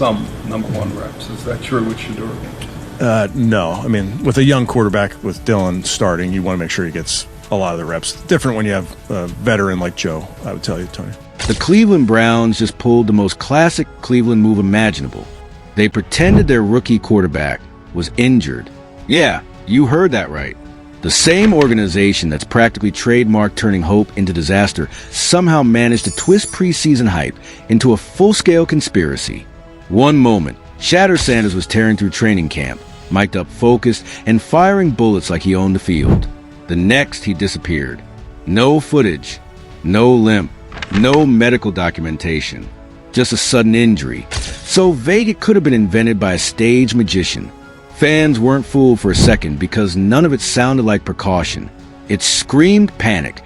some number one reps. Is that true with Shedeur? No. I mean, with a young quarterback with Dylan starting, you want to make sure he gets a lot of the reps. Different when you have a veteran like Joe, I would tell you, Tony. The Cleveland Browns just pulled the most classic Cleveland move imaginable. They pretended their rookie quarterback was injured. Yeah, you heard that right. The same organization that's practically trademarked turning hope into disaster somehow managed to twist preseason hype into a full-scale conspiracy. One moment, Shedeur Sanders was tearing through training camp, mic'd up, focused, and firing bullets like he owned the field. The next, he disappeared. No footage, no limp, no medical documentation. Just a sudden injury. So vague it could have been invented by a stage magician. Fans weren't fooled for a second because none of it sounded like precaution. It screamed panic.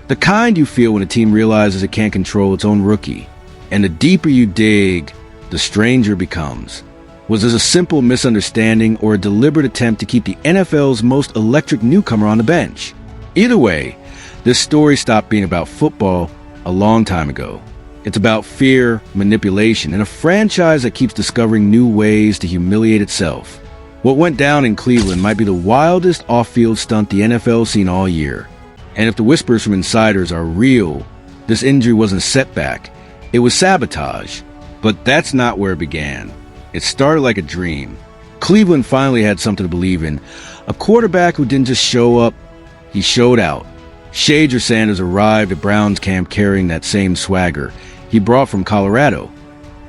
The kind you feel when a team realizes it can't control its own rookie. And the deeper you dig, the stranger it becomes. Was this a simple misunderstanding or a deliberate attempt to keep the NFL's most electric newcomer on the bench? Either way, this story stopped being about football a long time ago. It's about fear, manipulation, and a franchise that keeps discovering new ways to humiliate itself. What went down in Cleveland might be the wildest off-field stunt the NFL's seen all year. And if the whispers from insiders are real, this injury wasn't a setback. It was sabotage. But that's not where it began. It started like a dream. Cleveland finally had something to believe in. A quarterback who didn't just show up, he showed out. Shedeur Sanders arrived at Browns camp carrying that same swagger he brought from Colorado.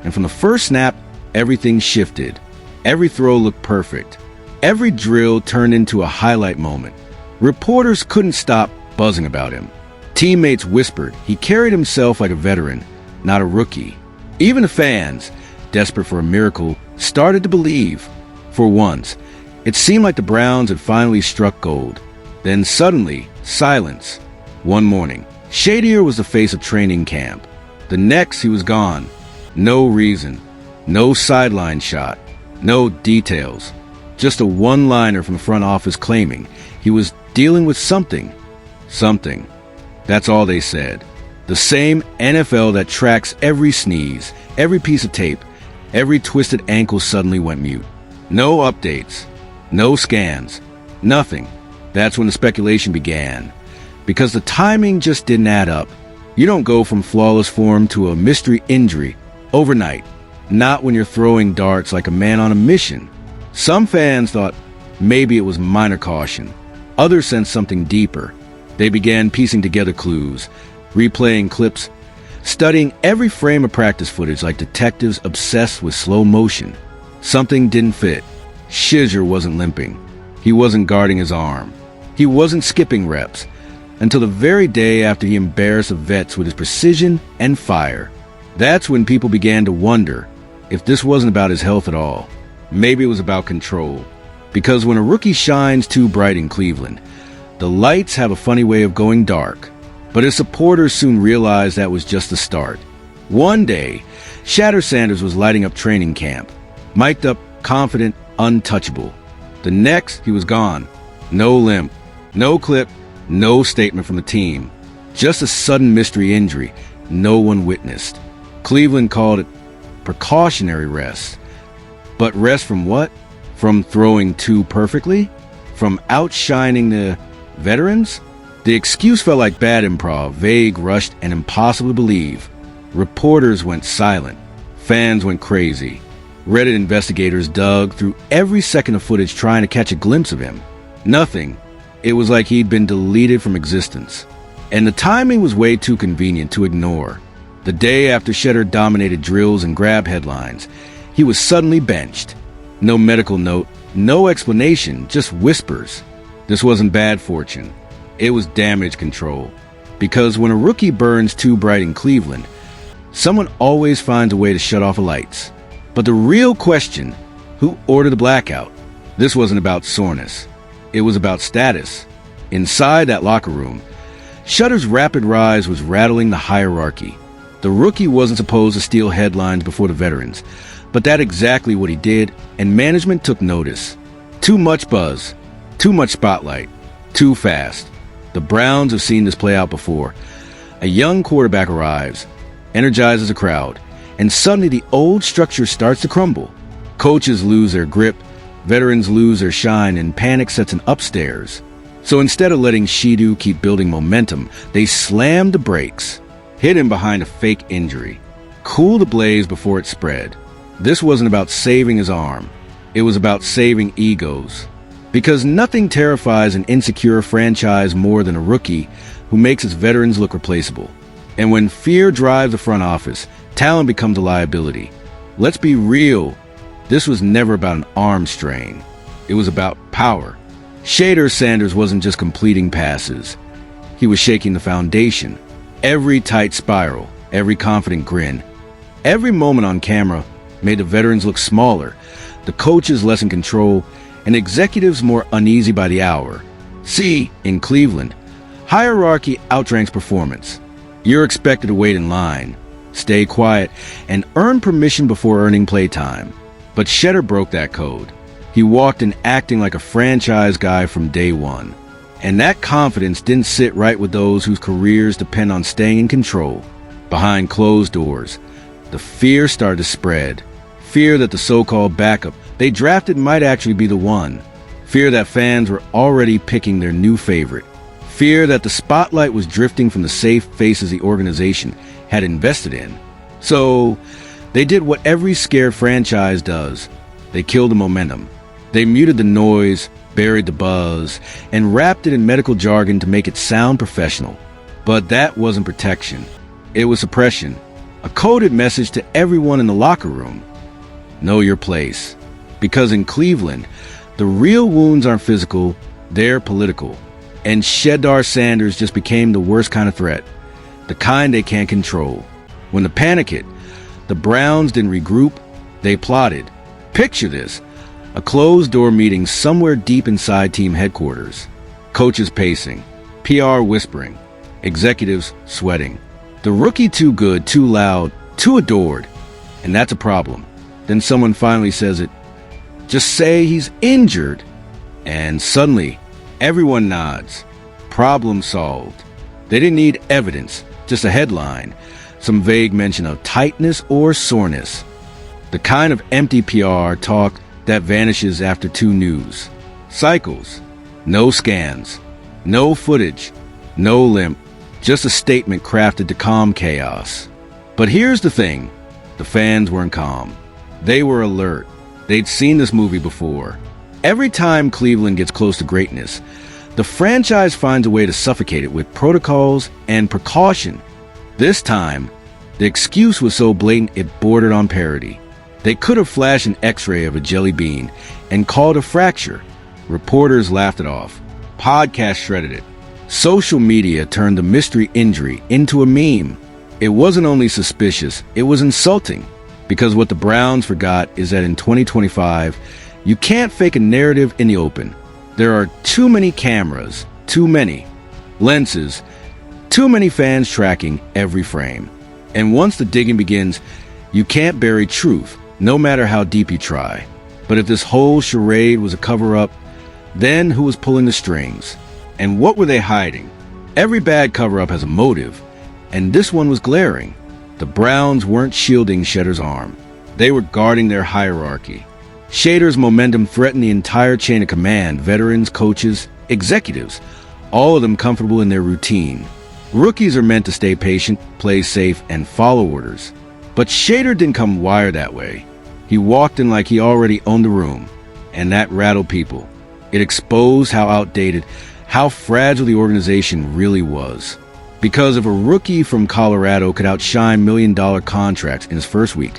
And from the first snap, everything shifted. Every throw looked perfect. Every drill turned into a highlight moment. Reporters couldn't stop buzzing about him. Teammates whispered he carried himself like a veteran, not a rookie. Even the fans, desperate for a miracle, started to believe. For once, it seemed like the Browns had finally struck gold. Then suddenly, silence. One morning, Shedeur was the face of training camp. The next, he was gone. No reason. No sideline shot. No details. Just a one-liner from the front office claiming he was dealing with something. Something. That's all they said. The same NFL that tracks every sneeze, every piece of tape, every twisted ankle suddenly went mute. No updates. No scans. Nothing. That's when the speculation began. Because the timing just didn't add up. You don't go from flawless form to a mystery injury overnight. Not when you're throwing darts like a man on a mission. Some fans thought maybe it was minor caution. Others sensed something deeper. They began piecing together clues, replaying clips, studying every frame of practice footage like detectives obsessed with slow motion. Something didn't fit. Shedeur wasn't limping. He wasn't guarding his arm. He wasn't skipping reps. Until the very day after he embarrassed the vets with his precision and fire. That's when people began to wonder if this wasn't about his health at all. Maybe it was about control. Because when a rookie shines too bright in Cleveland, the lights have a funny way of going dark. But his supporters soon realized that was just the start. One day, Shedeur Sanders was lighting up training camp, mic'd up, confident, untouchable. The next, he was gone. No limp, no clip, no statement from the team. Just a sudden mystery injury no one witnessed. Cleveland called it precautionary rest. But rest from what? From throwing too perfectly? From outshining the veterans? The excuse felt like bad improv, vague, rushed, and impossible to believe. Reporters went silent. Fans went crazy. Reddit investigators dug through every second of footage trying to catch a glimpse of him. Nothing. It was like he'd been deleted from existence. And the timing was way too convenient to ignore. The day after Shedeur dominated drills and grabbed headlines, he was suddenly benched. No medical note, no explanation, just whispers. This wasn't bad fortune. It was damage control. Because when a rookie burns too bright in Cleveland, someone always finds a way to shut off the lights. But the real question, who ordered the blackout? This wasn't about soreness. It was about status. Inside that locker room, Shedeur's rapid rise was rattling the hierarchy. The rookie wasn't supposed to steal headlines before the veterans, but that's exactly what he did, and management took notice. Too much buzz, too much spotlight, too fast. The Browns have seen this play out before. A young quarterback arrives, energizes a crowd, and suddenly the old structure starts to crumble. Coaches lose their grip, veterans lose their shine, and panic sets in upstairs. So instead of letting Shedeur keep building momentum, they slammed the brakes, hid him behind a fake injury, cooled the blaze before it spread. This wasn't about saving his arm. It was about saving egos. Because nothing terrifies an insecure franchise more than a rookie who makes its veterans look replaceable. And when fear drives the front office, talent becomes a liability. Let's be real. This was never about an arm strain. It was about power. Shedeur Sanders wasn't just completing passes. He was shaking the foundation. Every tight spiral, every confident grin, every moment on camera made the veterans look smaller, the coaches less in control, and executives more uneasy by the hour. See, in Cleveland, hierarchy outranks performance. You're expected to wait in line, stay quiet, and earn permission before earning playtime. But Shedeur broke that code. He walked in acting like a franchise guy from day one. And that confidence didn't sit right with those whose careers depend on staying in control. Behind closed doors, the fear started to spread. Fear that the so-called backup they drafted might actually be the one. Fear that fans were already picking their new favorite. Fear that the spotlight was drifting from the safe faces the organization had invested in. So, they did what every scared franchise does. They killed the momentum. They muted the noise, buried the buzz, and wrapped it in medical jargon to make it sound professional. But that wasn't protection. It was suppression. A coded message to everyone in the locker room. Know your place. Because in Cleveland, the real wounds aren't physical, they're political. And Shedeur Sanders just became the worst kind of threat. The kind they can't control. When the panic hit, the Browns didn't regroup, they plotted. Picture this. A closed-door meeting somewhere deep inside team headquarters. Coaches pacing, PR whispering, executives sweating. The rookie too good, too loud, too adored. And that's a problem. Then someone finally says it. Just say he's injured. And suddenly, everyone nods. Problem solved. They didn't need evidence, just a headline, some vague mention of tightness or soreness. The kind of empty PR talk that vanishes after two news. Cycles. No scans. No footage. No limp. Just a statement crafted to calm chaos. But here's the thing. The fans weren't calm. They were alert. They'd seen this movie before. Every time Cleveland gets close to greatness, the franchise finds a way to suffocate it with protocols and precaution. This time, the excuse was so blatant it bordered on parody. They could have flashed an x-ray of a jelly bean and called a fracture. Reporters laughed it off. Podcasts shredded it. Social media turned the mystery injury into a meme. It wasn't only suspicious, it was insulting. Because what the Browns forgot is that in 2025, you can't fake a narrative in the open. There are too many cameras, too many lenses, too many fans tracking every frame. And once the digging begins, you can't bury truth, no matter how deep you try. But if this whole charade was a cover-up, then who was pulling the strings? And what were they hiding? Every bad cover-up has a motive, and this one was glaring. The Browns weren't shielding Shedeur's arm. They were guarding their hierarchy. Shedeur's momentum threatened the entire chain of command, veterans, coaches, executives, all of them comfortable in their routine. Rookies are meant to stay patient, play safe, and follow orders. But Shedeur didn't come wired that way. He walked in like he already owned the room, and that rattled people. It exposed how outdated, how fragile the organization really was. Because if a rookie from Colorado could outshine million-dollar contracts in his first week,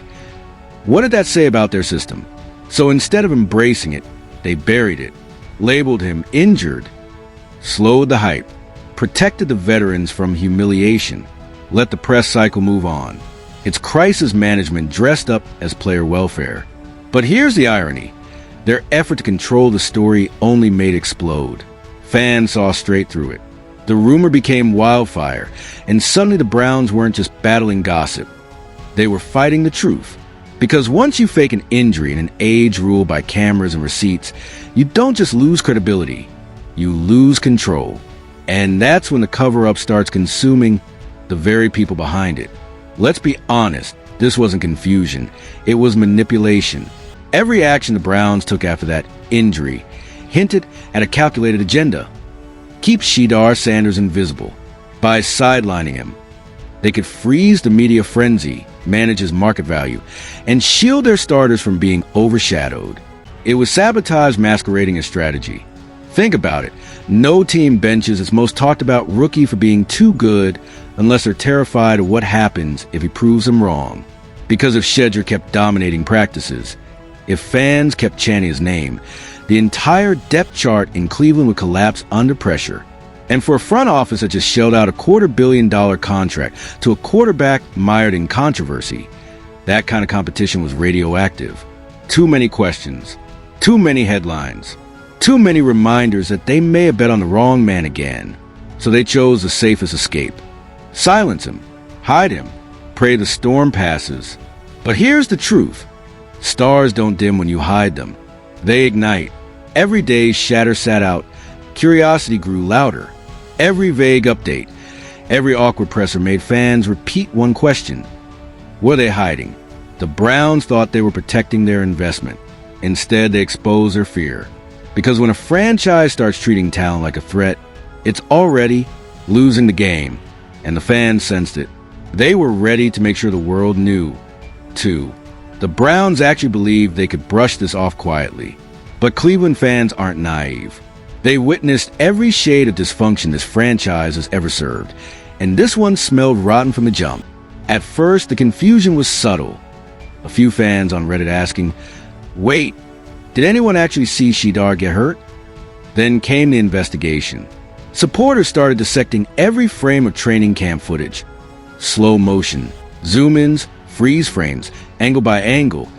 what did that say about their system? So instead of embracing it, they buried it, labeled him injured, slowed the hype, protected the veterans from humiliation, let the press cycle move on. It's crisis management dressed up as player welfare. But here's the irony. Their effort to control the story only made it explode. Fans saw straight through it. The rumor became wildfire, and suddenly the Browns weren't just battling gossip. They were fighting the truth. Because once you fake an injury in an age ruled by cameras and receipts, you don't just lose credibility, you lose control. And that's when the cover-up starts consuming the very people behind it. Let's be honest, This wasn't confusion. It was manipulation. Every action the Browns took after that injury hinted at a calculated agenda. Keep Shedeur Sanders invisible by sidelining him. They could freeze the media frenzy, manage his market value, and shield their starters from being overshadowed. It was sabotage masquerading as strategy. Think about it. No team benches its most talked about rookie for being too good unless they're terrified of what happens if he proves them wrong. Because if Shedeur kept dominating practices, if fans kept chanting his name, the entire depth chart in Cleveland would collapse under pressure. And for a front office that just shelled out a $250 million contract to a quarterback mired in controversy, that kind of competition was radioactive. Too many questions, too many headlines, too many reminders that they may have bet on the wrong man again. So they chose the safest escape. Silence him, hide him, pray the storm passes. But here's the truth. Stars don't dim when you hide them. They ignite. Every day Shedeur sat out, curiosity grew louder. Every vague update, every awkward presser made fans repeat one question. Were they hiding? The Browns thought they were protecting their investment. Instead, they exposed their fear. Because when a franchise starts treating talent like a threat, it's already losing the game. And the fans sensed it. They were ready to make sure the world knew, too. The Browns actually believed they could brush this off quietly. But Cleveland fans aren't naive. They witnessed every shade of dysfunction this franchise has ever served, and this one smelled rotten from the jump. At first, the confusion was subtle. A few fans on Reddit asking, "Wait, did anyone actually see Shedeur get hurt?" Then came the investigation. Supporters started dissecting every frame of training camp footage. Slow motion, zoom-ins, freeze frames, angle by angle,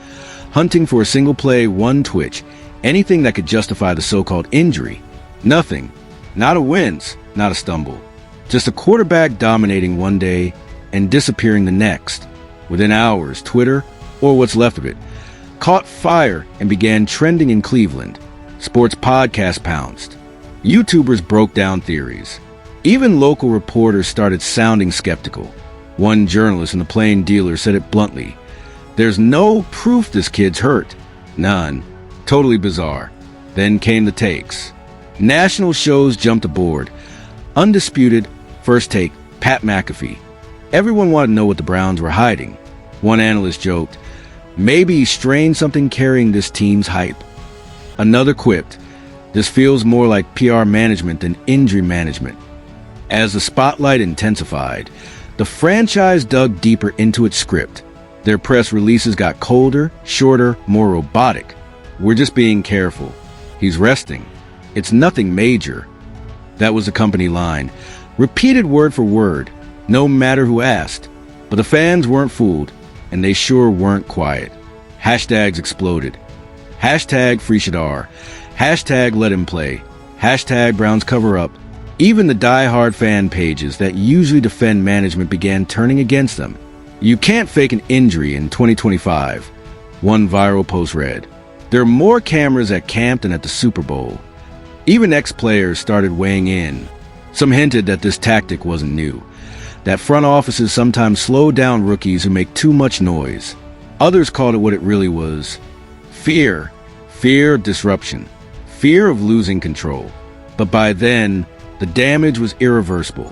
hunting for a single play, one twitch, anything that could justify the so-called injury. Nothing. Not a wince, not a stumble. Just a quarterback dominating one day and disappearing the next. Within hours, Twitter, or what's left of it, caught fire and began trending in Cleveland. Sports podcasts pounced. YouTubers broke down theories. Even local reporters started sounding skeptical. One journalist in the Plain Dealer said it bluntly. "There's no proof this kid's hurt." None. Totally bizarre. Then came the takes. National shows jumped aboard. Undisputed, First Take, Pat McAfee. Everyone wanted to know what the Browns were hiding. One analyst joked, "Maybe he strained something carrying this team's hype." Another quipped, "This feels more like PR management than injury management." As the spotlight intensified, the franchise dug deeper into its script. Their press releases got colder, shorter, more robotic. "We're just being careful. He's resting. It's nothing major." That was the company line, repeated word for word, no matter who asked. But the fans weren't fooled, and they sure weren't quiet. Hashtags exploded. Hashtag Free Shedeur. Hashtag Let Him Play. Hashtag Browns Cover Up. Even the die-hard fan pages that usually defend management began turning against them. "You can't fake an injury in 2025. One viral post read. "There are more cameras at camp than at the Super Bowl." Even ex-players started weighing in. Some hinted that this tactic wasn't new, that front offices sometimes slow down rookies who make too much noise. Others called it what it really was. Fear. Fear of disruption. Fear of losing control. But by then, the damage was irreversible.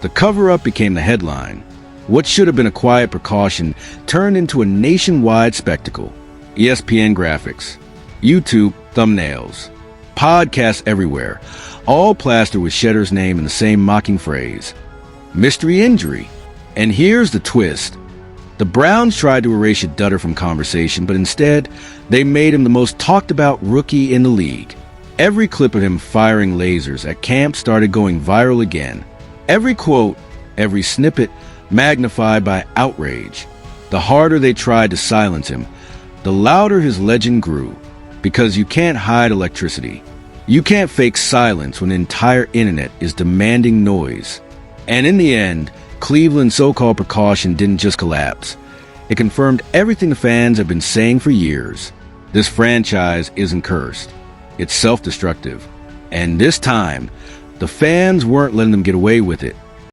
The cover-up became the headline. What should have been a quiet precaution turned into a nationwide spectacle. ESPN graphics, YouTube thumbnails, podcasts everywhere, all plastered with Shedeur's name in the same mocking phrase. Mystery injury. And here's the twist. The Browns tried to erase Shedeur from conversation, but instead, they made him the most talked about rookie in the league. Every clip of him firing lasers at camp started going viral again. Every quote, every snippet magnified by outrage. The harder they tried to silence him, the louder his legend grew. Because you can't hide electricity. You can't fake silence when the entire internet is demanding noise. And in the end, Cleveland's so-called precaution didn't just collapse. It confirmed everything the fans have been saying for years. This franchise isn't cursed. It's self-destructive. And this time, the fans weren't letting them get away with it.